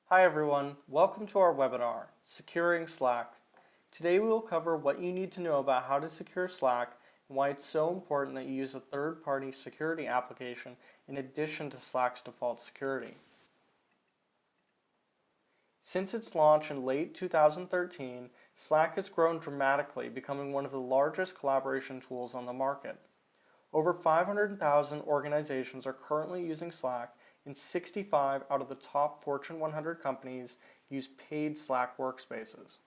Hi everyone, welcome to our webinar, Securing Slack. Today we will cover what you need to know about how to secure Slack and why it's so important that you use a third-party security application in addition to Slack's default security. Since its launch in late 2013, Slack has grown dramatically, becoming one of the largest collaboration tools on the market. Over 500,000 organizations are currently using Slack, and 65 out of the top Fortune 100 companies use paid Slack workspaces.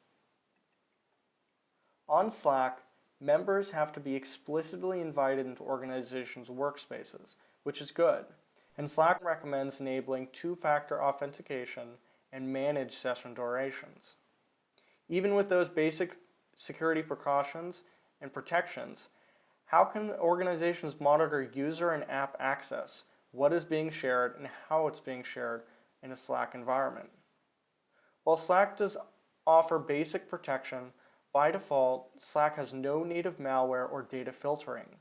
On Slack, members have to be explicitly invited into organizations' workspaces, which is good, and Slack recommends enabling two-factor authentication and manage session durations. Even with those basic security precautions and protections, how can organizations monitor user and app access, what is being shared, and how it's being shared in a Slack environment? While Slack does offer basic protection, by default, Slack has no native malware or data filtering.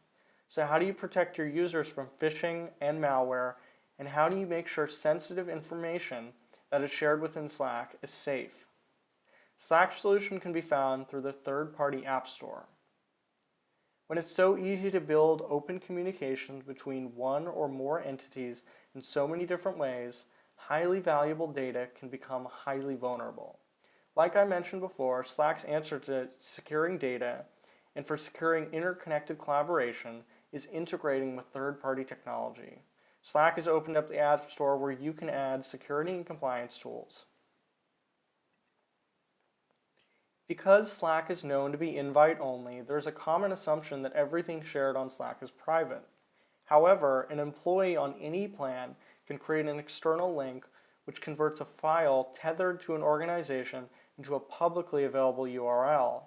So how do you protect your users from phishing and malware, and how do you make sure sensitive information that is shared within Slack is safe? Slack's solution can be found through the ThirdParty App Store. When it's so easy to build open communications between one or more entities in so many different ways, highly valuable data can become highly vulnerable. Like I mentioned before, Slack's answer to securing data and for securing interconnected collaboration is integrating with third-party technology. Slack has opened up the App Store where you can add security and compliance tools. Because Slack is known to be invite-only, there's a common assumption that everything shared on Slack is private. However, an employee on any plan can create an external link which converts a file tethered to an organization into a publicly available URL.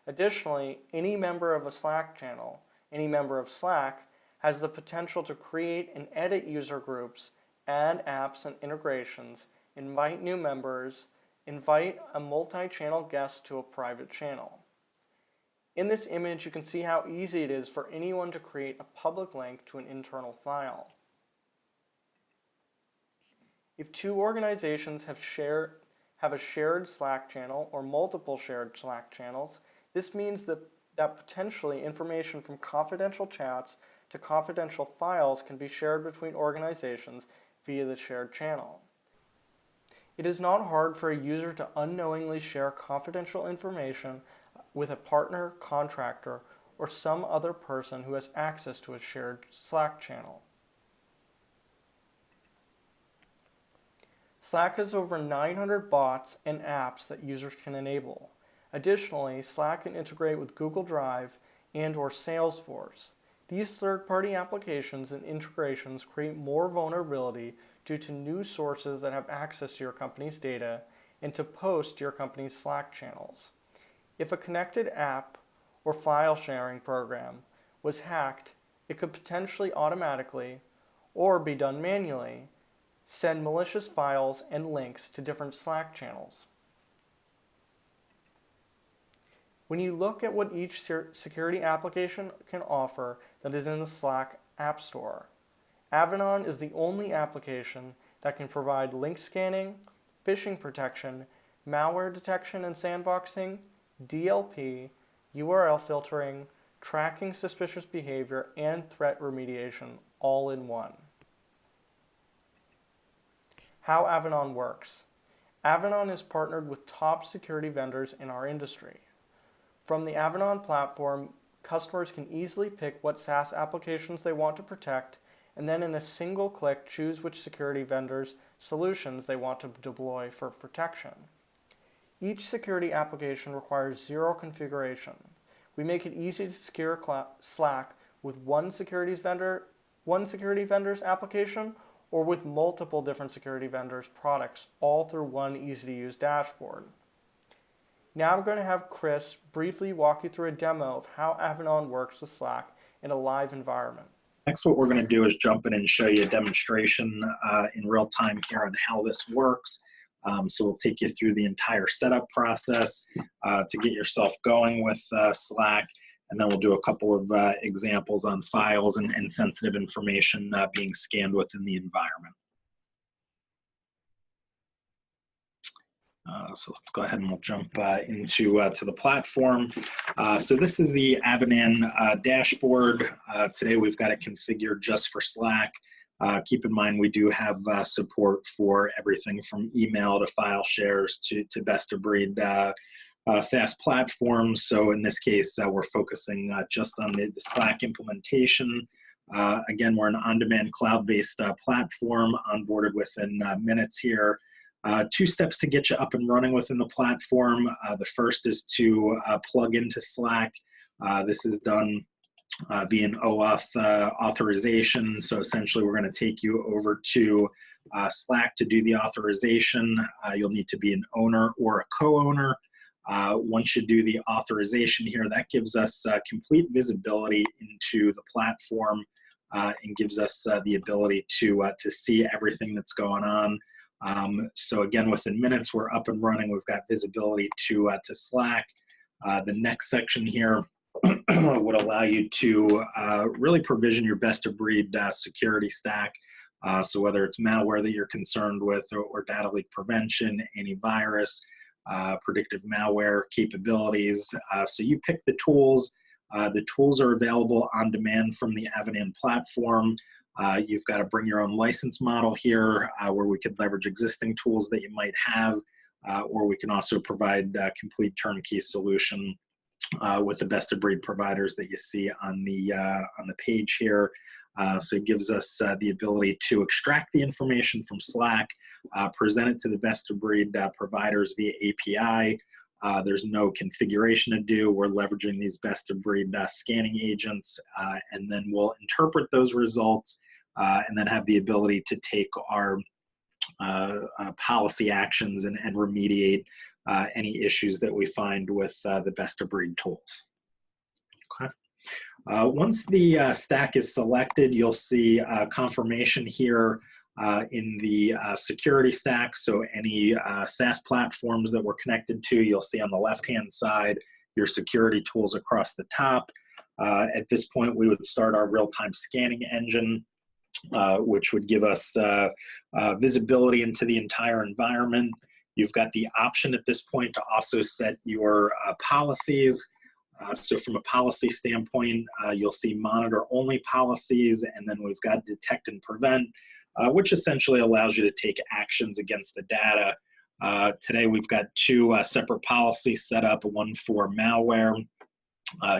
Additionally, any member of a Slack channel, any member of Slack, has the potential to create and edit user groups, add apps and integrations, invite new members, invite a multi-channel guest to a private channel. In this image, you can see how easy it is for anyone to create a public link to an internal file. If two organizations have a shared Slack channel or multiple shared Slack channels, this means that potentially information from confidential chats to confidential files can be shared between organizations via the shared channel. It is not hard for a user to unknowingly share confidential information with a partner, contractor, or some other person who has access to a shared Slack channel. Slack has over 900 bots and apps that users can enable. Additionally, Slack can integrate with Google Drive and/or Salesforce. These third-party applications and integrations create more vulnerability due to new sources that have access to your company's data and to post to your company's Slack channels. If a connected app or file sharing program was hacked, it could potentially automatically, or be done manually, send malicious files and links to different Slack channels. When you look at what each security application can offer that is in the Slack App Store, Avedon is the only application that can provide link scanning, phishing protection, malware detection and sandboxing, DLP, URL filtering, tracking suspicious behavior, and threat remediation all in one. How Avedon works. Avedon is partnered with top security vendors in our industry. From the Avedon platform, customers can easily pick what SaaS applications they want to protect, and then in a single click choose which security vendors' solutions they want to deploy for protection. Each security application requires zero configuration. We make it easy to secure Slack with one security vendor's application or with multiple different security vendors' products, all through one easy-to-use dashboard. Now I'm going to have Chris briefly walk you through a demo of how Avedon works with Slack in a live environment. Next, what we're going to do is jump in and show you a demonstration in real time here on how this works. So we'll take you through the entire setup process to get yourself going with Slack, and then we'll do a couple of examples on files and sensitive information being scanned within the environment. So let's go ahead and we'll jump into to the platform. So this is the Avedon dashboard. Today we've got it configured just for Slack. Keep in mind we do have support for everything from email to file shares to best of breed SaaS platforms. So in this case, we're focusing just on the Slack implementation. Again, we're an on-demand cloud-based platform onboarded within minutes here. 2 steps to get you up and running within the platform. The first is to plug into Slack. This is done via an OAuth authorization. So essentially, we're going to take you over to Slack to do the authorization. You'll need to be an owner or a co-owner. Once you do the authorization here, that gives us complete visibility into the platform and gives us the ability to see everything that's going on. So again, within minutes, we're up and running. We've got visibility to Slack. The next section here would allow you to really provision your best of breed security stack. So whether it's malware that you're concerned with or data leak prevention, antivirus, predictive malware capabilities. So you pick the tools. The tools are available on demand from the Avedon platform. You've got to bring your own license model here where we could leverage existing tools that you might have, or we can also provide a complete turnkey solution with the best of breed providers that you see on the page here. So it gives us the ability to extract the information from Slack, present it to the best of breed providers via API. There's no configuration to do. We're leveraging these best of breed scanning agents, and then we'll interpret those results and then have the ability to take our policy actions and remediate any issues that we find with the best of breed tools. Okay. Once the stack is selected, you'll see confirmation here in the security stack. So any SaaS platforms that we're connected to, you'll see on the left-hand side your security tools across the top. At this point, we would start our real-time scanning engine, which would give us visibility into the entire environment. You've got the option at this point to also set your policies. So from a policy standpoint, you'll see monitor only policies, and then we've got detect and prevent, which essentially allows you to take actions against the data. Today we've got 2 separate policies set up, one for malware.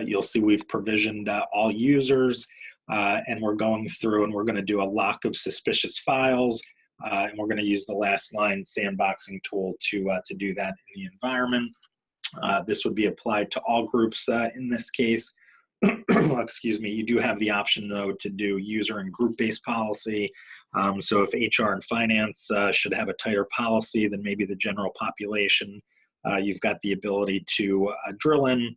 You'll see we've provisioned all users, and we're going through and we're going to do a lock of suspicious files, and we're going to use the last line sandboxing tool to do that in the environment. This would be applied to all groups in this case. Excuse me. You do have the option, though, to do user and group-based policy. So if HR and finance should have a tighter policy than maybe the general population, you've got the ability to drill in,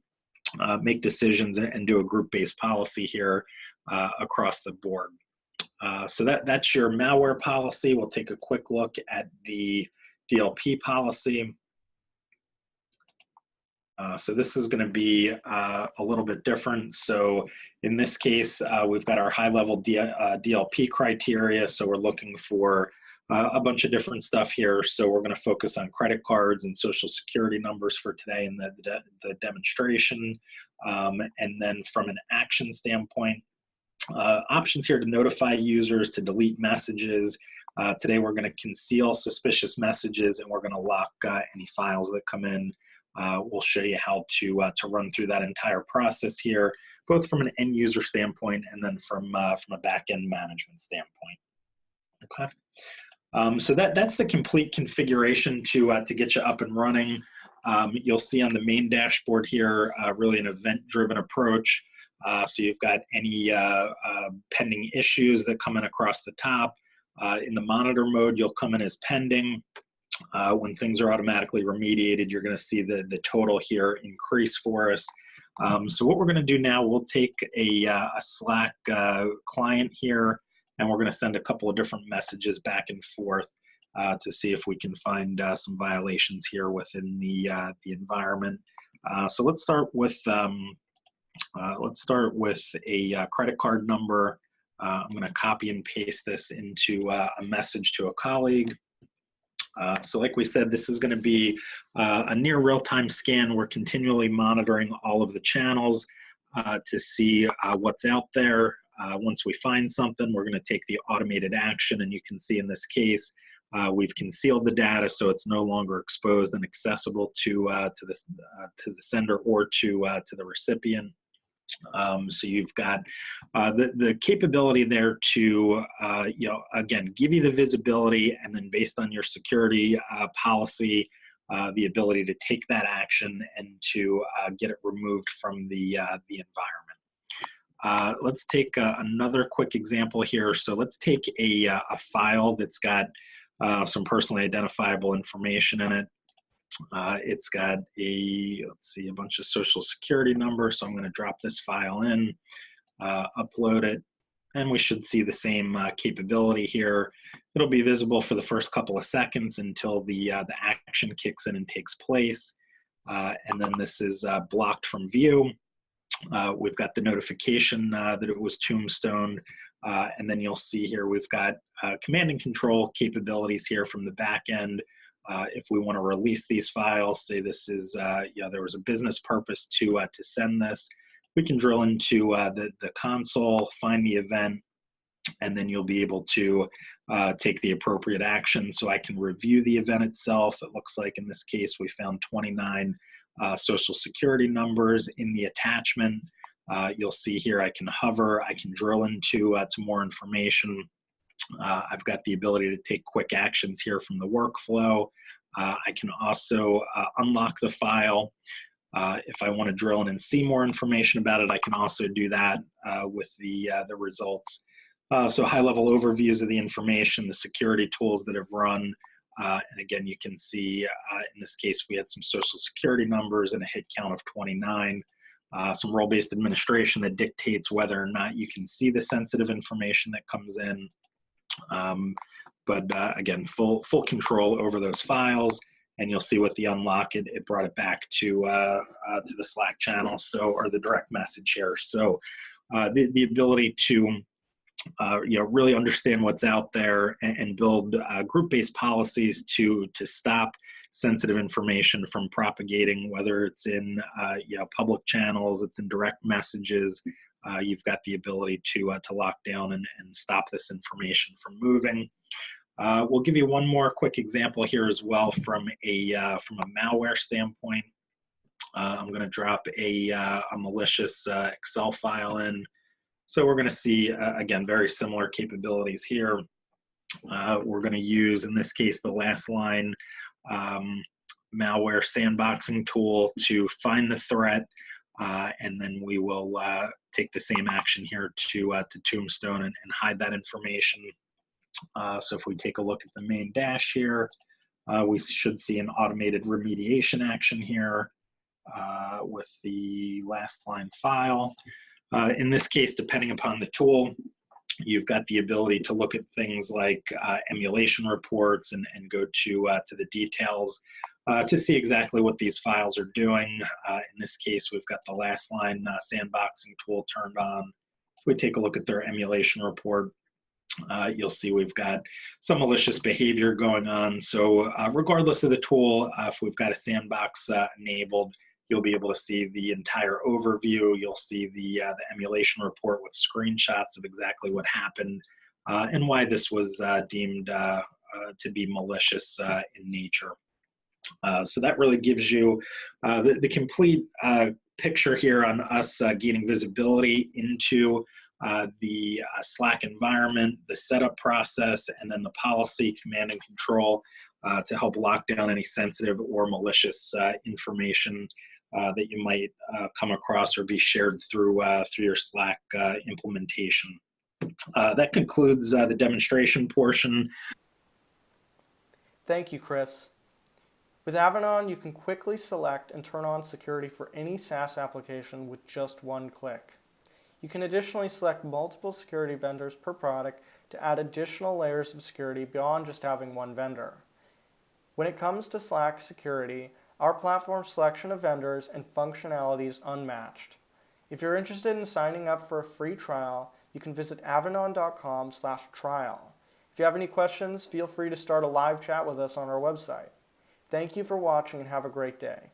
make decisions, and do a group-based policy here across the board. So that's your malware policy. We'll take a quick look at the DLP policy. So this is going to be a little bit different. So in this case, we've got our high-level DLP criteria. So we're looking for a bunch of different stuff here. So we're going to focus on credit cards and social security numbers for today in the demonstration. And then from an action standpoint, options here to notify users, to delete messages. Today we're going to conceal suspicious messages, and we're going to lock any files that come in. We'll show you how to run through that entire process here, both from an end user standpoint and then from a back-end management standpoint. Okay. So that's the complete configuration to get you up and running. You'll see on the main dashboard here, really an event-driven approach. So you've got any pending issues that come in across the top. In the monitor mode, you'll come in as pending. When things are automatically remediated, you're going to see the total here increase for us. So what we're going to do now, we'll take a Slack client here, and we're going to send a couple of different messages back and forth to see if we can find some violations here within the environment. So let's start with a credit card number. I'm going to copy and paste this into a message to a colleague. So like we said, this is going to be a near real-time scan. We're continually monitoring all of the channels to see what's out there. Once we find something, we're going to take the automated action, and you can see in this case, we've concealed the data so it's no longer exposed and accessible to the sender or to the recipient. So you've got the capability there to, again, give you the visibility, and then based on your security policy, the ability to take that action and to get it removed from the environment. Let's take another quick example here. So let's take a file that's got some personally identifiable information in it. It's got a bunch of social security numbers. So I'm going to drop this file in, upload it, and we should see the same capability here. It'll be visible for the first couple of seconds until the action kicks in and takes place. And then this is blocked from view. We've got the notification that it was tombstoned. And then you'll see here we've got command and control capabilities here from the back end. If we want to release these files, say this is, there was a business purpose to send this, we can drill into the console, find the event, and then you'll be able to take the appropriate action. So I can review the event itself. It looks like in this case, we found 29 social security numbers in the attachment. You'll see here I can hover, I can drill into to more information. I've got the ability to take quick actions here from the workflow. I can also unlock the file. If I want to drill in and see more information about it, I can also do that with the results. So high-level overviews of the information, the security tools that have run, and again, you can see in this case we had some social security numbers and a hit count of 29. Some role-based administration that dictates whether or not you can see the sensitive information that comes in. But again, full control over those files, and you'll see with the unlock, it brought it back to the Slack channel, or the direct message here. So the ability to really understand what's out there and build group-based policies to stop sensitive information from propagating, whether it's in public channels, it's in direct messages. You've got the ability to lock down and stop this information from moving. We'll give you one more quick example here as well from a malware standpoint. I'm going to drop a malicious Excel file in. So we're going to see, again, very similar capabilities here. We're going to use, in this case, the last line malware sandboxing tool to find the threat, and then we will take the same action here to tombstone and hide that information. So if we take a look at the main dash here, we should see an automated remediation action here with the last line file. In this case, depending upon the tool, you've got the ability to look at things like emulation reports and go to the details to see exactly what these files are doing. In this case, we've got the last line sandboxing tool turned on. If we take a look at their emulation report, you'll see we've got some malicious behavior going on. So regardless of the tool, if we've got a sandbox enabled, you'll be able to see the entire overview. You'll see the emulation report with screenshots of exactly what happened and why this was deemed to be malicious in nature. So that really gives you the complete picture here on us gaining visibility into the Slack environment, the setup process, and then the policy, command and control to help lock down any sensitive or malicious information that you might come across or be shared through your Slack implementation. That concludes the demonstration portion. Thank you, Chris. With Avedon, you can quickly select and turn on security for any SaaS application with just one click. You can additionally select multiple security vendors per product to add additional layers of security beyond just having one vendor. When it comes to Slack security, our platform's selection of vendors and functionality is unmatched. If you're interested in signing up for a free trial, you can visit avedon.com/trial. If you have any questions, feel free to start a live chat with us on our website. Thank you for watching and have a great day.